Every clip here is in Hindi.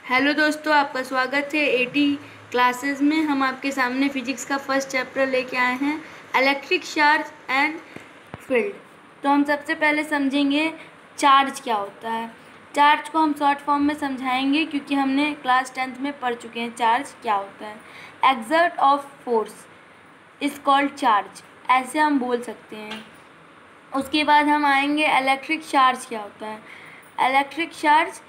हेलो दोस्तों, आपका स्वागत है एटी क्लासेस में। हम आपके सामने फिजिक्स का फर्स्ट चैप्टर लेके आए हैं, इलेक्ट्रिक चार्ज एंड फील्ड। तो हम सबसे पहले समझेंगे चार्ज क्या होता है। चार्ज को हम शॉर्ट फॉर्म में समझाएंगे क्योंकि हमने क्लास 10th में पढ़ चुके हैं चार्ज क्या होता है। Exert of force is called charge, ऐसे हम बोल सकते हैं। उसके बाद हम आएंगे इलेक्ट्रिक चार्ज क्या होता है। इलेक्ट्रिक चार्ज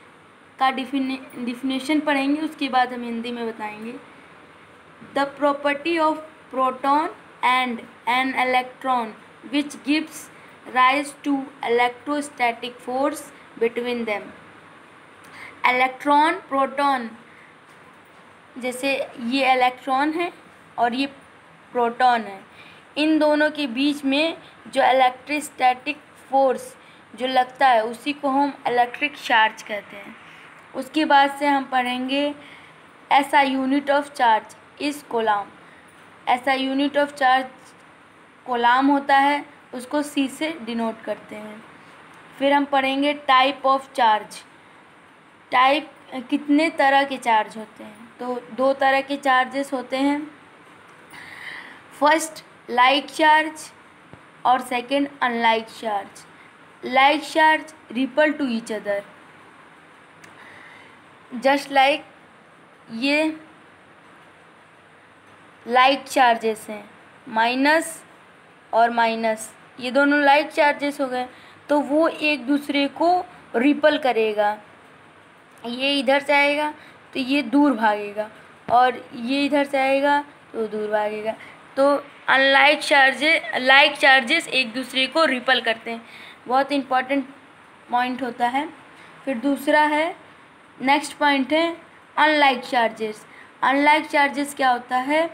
का डिफिनेशन पढ़ेंगे, उसके बाद हम हिंदी में बताएंगे। The property of proton and an electron which gives rise to electrostatic force between them. Electron proton, जैसे ये इलेक्ट्रॉन है और ये प्रोटॉन है, इन दोनों के बीच में जो इलेक्ट्रोस्टैटिक फोर्स जो लगता है उसी को हम इलेक्ट्रिक चार्ज कहते हैं। उसके बाद से हम पढ़ेंगे ऐसा यूनिट ऑफ चार्ज इस कोलाम। ऐसा यूनिट ऑफ चार्ज कोलाम होता है, उसको सी से डिनोट करते हैं। फिर हम पढ़ेंगे टाइप ऑफ चार्ज। टाइप कितने तरह के चार्ज होते हैं, तो दो तरह के चार्जेस होते हैं। फर्स्ट लाइक चार्ज और second unlike charge. Like charge repel to each other, just like ये लाइक चार्जेस हैं, माइनस और माइनस, ये दोनों लाइक चार्जेस हो गए, तो वो एक दूसरे को रिपल करेगा। ये इधर से आएगा तो ये दूर भागेगा, और ये इधर से आएगा तो दूर भागेगा। तो अनलाइक चार्जेस लाइक चार्जेस एक दूसरे को रिपल करते हैं, बहुत इम्पॉर्टेंट पॉइंट होता है। फिर दूसरा है, नेक्स्ट पॉइंट है अनलाइक चार्जेस। अनलाइक चार्जेस क्या होता है,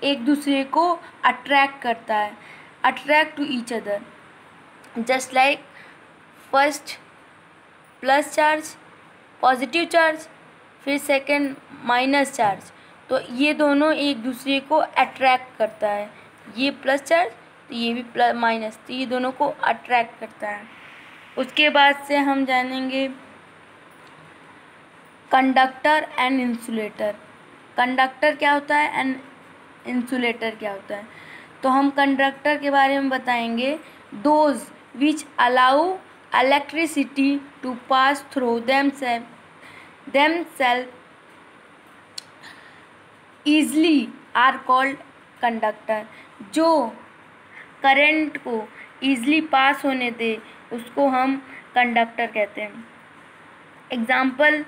एक दूसरे को अट्रैक्ट करता है, attract to each other, just like first plus charge positive charge, फिर सेकंड माइनस चार्ज, तो ये दोनों एक दूसरे को अट्रैक्ट करता है। ये प्लस चार्ज तो ये भी प्लस माइनस, तो ये दोनों को अट्रैक्ट करता है। उसके बाद से हम जानेंगे कंडक्टर एंड इंसुलेटर। कंडक्टर क्या होता है एंड इंसुलेटर क्या होता है। तो हम कंडक्टर के बारे में बताएंगे, those which allow electricity to pass through themselves easily are called conductor. जो करंट को ईजली पास होने दे उसको हम कंडक्टर कहते हैं। Example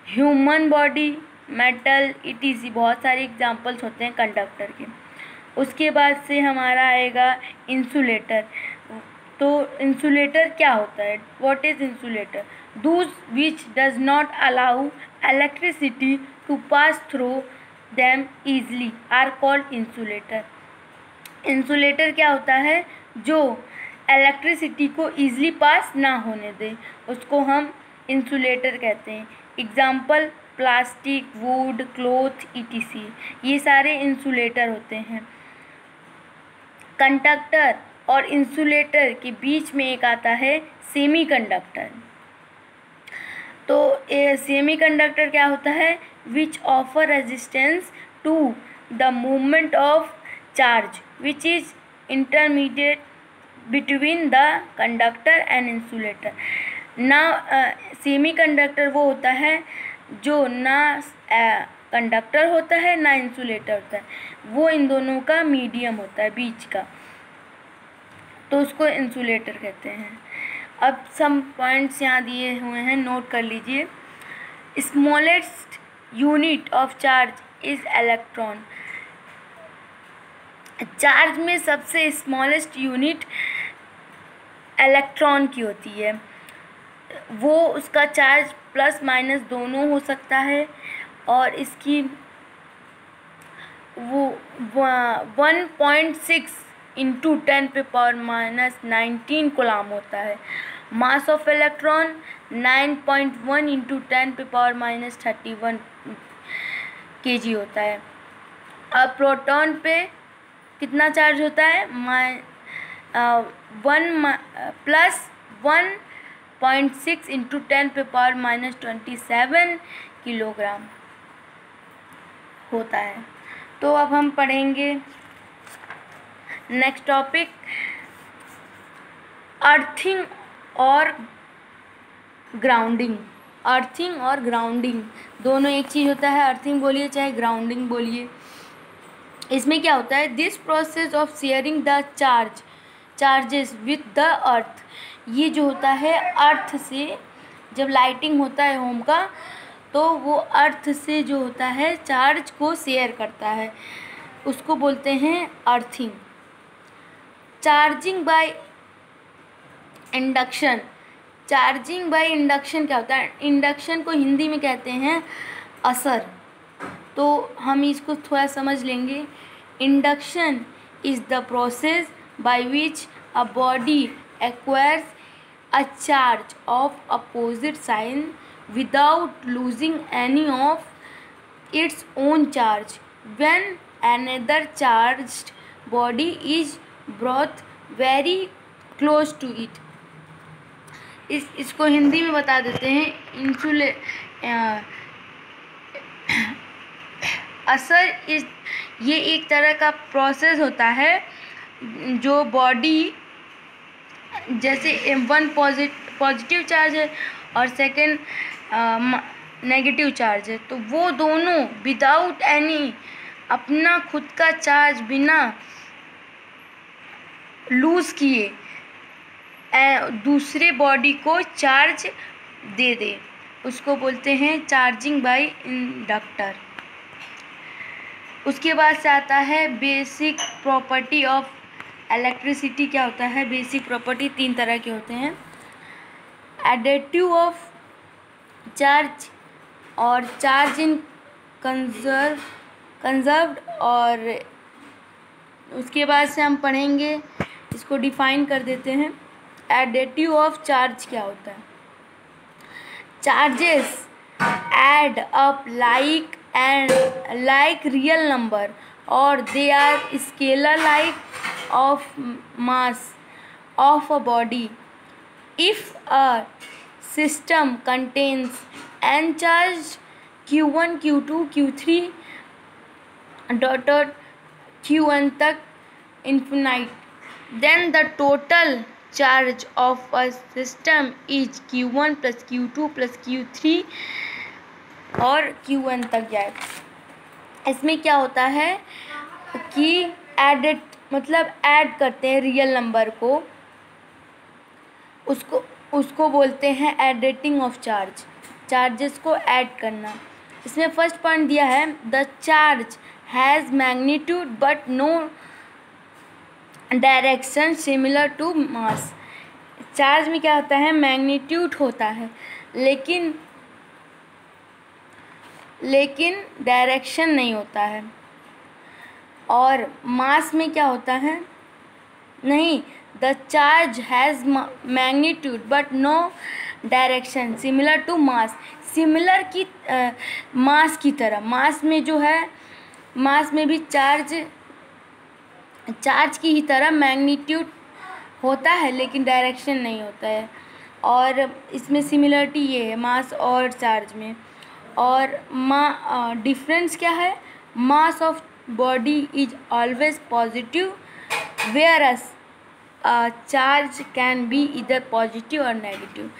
human body, metal, ETC, बहुत सारे एग्जाम्पल्स होते हैं कंडक्टर के। उसके बाद से हमारा आएगा इंसुलेटर। तो इंसुलेटर क्या होता है, what is insulator? Those which does not allow electricity to pass through them easily are called insulator. Insulator क्या होता है, जो इलेक्ट्रिसिटी को ईजली पास ना होने दे उसको हम इंसुलेटर कहते हैं। Example plastic, would, cloth, etc, ये सारे इंसुलेटर होते हैं। कंडक्टर और इंसुलेटर के बीच में एक आता है सेमीकंडक्टर। तो सेमीकंडक्टर क्या होता है, which offer resistance to the movement of charge which is intermediate between the conductor and insulator. ना सेमीकंडक्टर वो होता है जो ना कंडक्टर होता है ना इंसुलेटर होता है, वो इन दोनों का मीडियम होता है, बीच का, तो उसको इंसुलेटर कहते हैं। अब सम पॉइंट्स यहाँ दिए हुए हैं, नोट कर लीजिए। Smallest unit of charge is electron. Charge में सबसे स्मॉलेस्ट यूनिट इलेक्ट्रॉन की होती है। वो उसका चार्ज प्लस माइनस दोनों हो सकता है, और इसकी वो 1.6 इंटू 10⁻⁻19 कोलाम होता है। Mass of electron 9.1 into 10⁻31 kg होता है। अब प्रोटॉन पे कितना चार्ज होता है, +1 0.6 इंटू 10⁻⁻27 किलोग्राम होता है। तो अब हम पढ़ेंगे नेक्स्ट टॉपिक, अर्थिंग और ग्राउंडिंग। अर्थिंग और ग्राउंडिंग दोनों एक चीज़ होता है, अर्थिंग बोलिए चाहे ग्राउंडिंग बोलिए। इसमें क्या होता है, this process of sharing the charges with the earth, ये जो होता है अर्थ से, जब लाइटिंग होता है होम का तो वो अर्थ से जो होता है चार्ज को शेयर करता है, उसको बोलते हैं earthing. Charging by induction, charging by induction क्या होता है, इंडक्शन को हिंदी में कहते हैं असर। तो हम इसको थोड़ा समझ लेंगे। Induction is the process by which a body acquires a charge of opposite sign without losing any of its own charge when another charged body is brought very close to it. इसको हिंदी में बता देते हैं। असर इस ये एक तरह का प्रोसेस होता है जो बॉडी, जैसे वन पॉजिटिव चार्ज है और सेकंड नेगेटिव चार्ज है, तो वो दोनों विदाउट एनी अपना खुद का चार्ज बिना लूज़ किए दूसरे बॉडी को चार्ज दे दे, उसको बोलते हैं चार्जिंग बाय इंडक्टर। उसके बाद से आता है बेसिक प्रॉपर्टी ऑफ इलेक्ट्रिसिटी। क्या होता है बेसिक प्रॉपर्टी, तीन तरह के होते हैं, एडिटिव ऑफ चार्ज और चार्ज इन कंजर्व्ड। और उसके बाद से हम पढ़ेंगे, इसको डिफाइन कर देते हैं। एडिटिव ऑफ चार्ज क्या होता है, charges add up like real number और they are scalar like of mass of a body. If a system contains n charge q1 q2 q3 dot qn तक infinite, then the total charge of a system is q1 plus q2 plus q3 और q1 तक जाए। इसमें क्या होता है कि एडिट मतलब ऐड करते हैं रियल नंबर को, उसको बोलते हैं एडिटिंग ऑफ चार्ज, चार्जेस को ऐड करना। इसमें फर्स्ट पॉइंट दिया है, the charge has magnitude but no direction similar to mass. Charge में क्या होता है, मैग्नीट्यूड होता है लेकिन डायरेक्शन नहीं होता है। और मास में क्या होता है, नहीं, the charge has magnitude but no direction similar to mass. Similar की मास की तरह, मास में जो है, मास में भी चार्ज की ही तरह मैग्नीट्यूड होता है लेकिन डायरेक्शन नहीं होता है। और इसमें सिमिलरिटी ये है मास और चार्ज में। और डिफरेंस क्या है, mass of body is always positive whereas charge can be either positive or negative.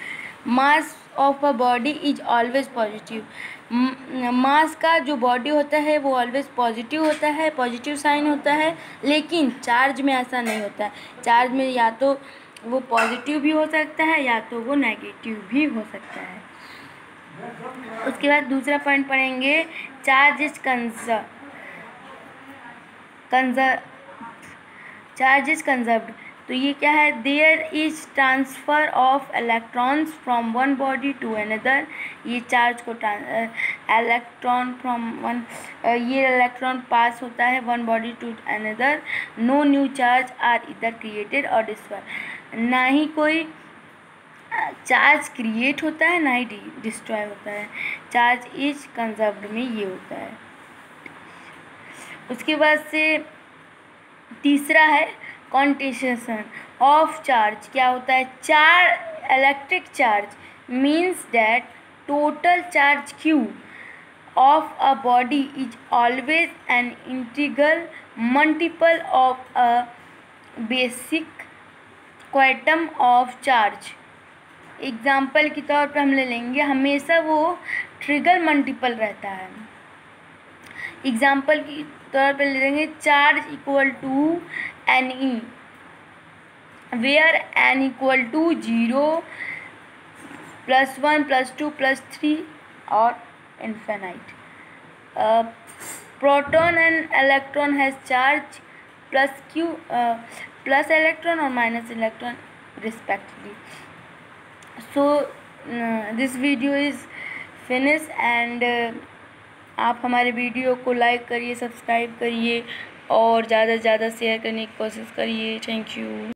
Mass of a body is always positive. मास का जो बॉडी होता है वो ऑलवेज पॉजिटिव होता है, पॉजिटिव साइन होता है, लेकिन चार्ज में ऐसा नहीं होता है। चार्ज में या तो वो पॉजिटिव भी हो सकता है या तो वो नेगेटिव भी हो सकता है। उसके बाद दूसरा पॉइंट पढ़ेंगे, चार्ज इज कंजर्व्ड। तो ये क्या है, there is transfer of electrons from one body to another. ये चार्ज को ये इलेक्ट्रॉन पास होता है one body to another. No new charge are इधर क्रिएटेड और डिस्ट्रॉय। ना ही कोई चार्ज क्रिएट होता है ना ही डिस्ट्रॉय होता है। चार्ज इज कंजर्व्ड में ये होता है। उसके बाद से तीसरा है कॉन्टेंसेशन ऑफ चार्ज। क्या होता है, electric charge means that total charge Q of a body is always an integral multiple of a basic quantum of charge। Example के तौर पर हम ले लेंगे, हमेशा वो ट्रिगल मल्टीपल रहता है। एग्जाम्पल के तौर पर ले लेंगे charge equal to N E, where N equal to 0 +1 +2 +3 और infinite। proton and electron has charge plus electron or minus electron respectively। so this video is finished and आप हमारे वीडियो को लाइक करिए, सब्सक्राइब करिए और ज़्यादा से ज़्यादा शेयर करने की कोशिश करिए। Thank you.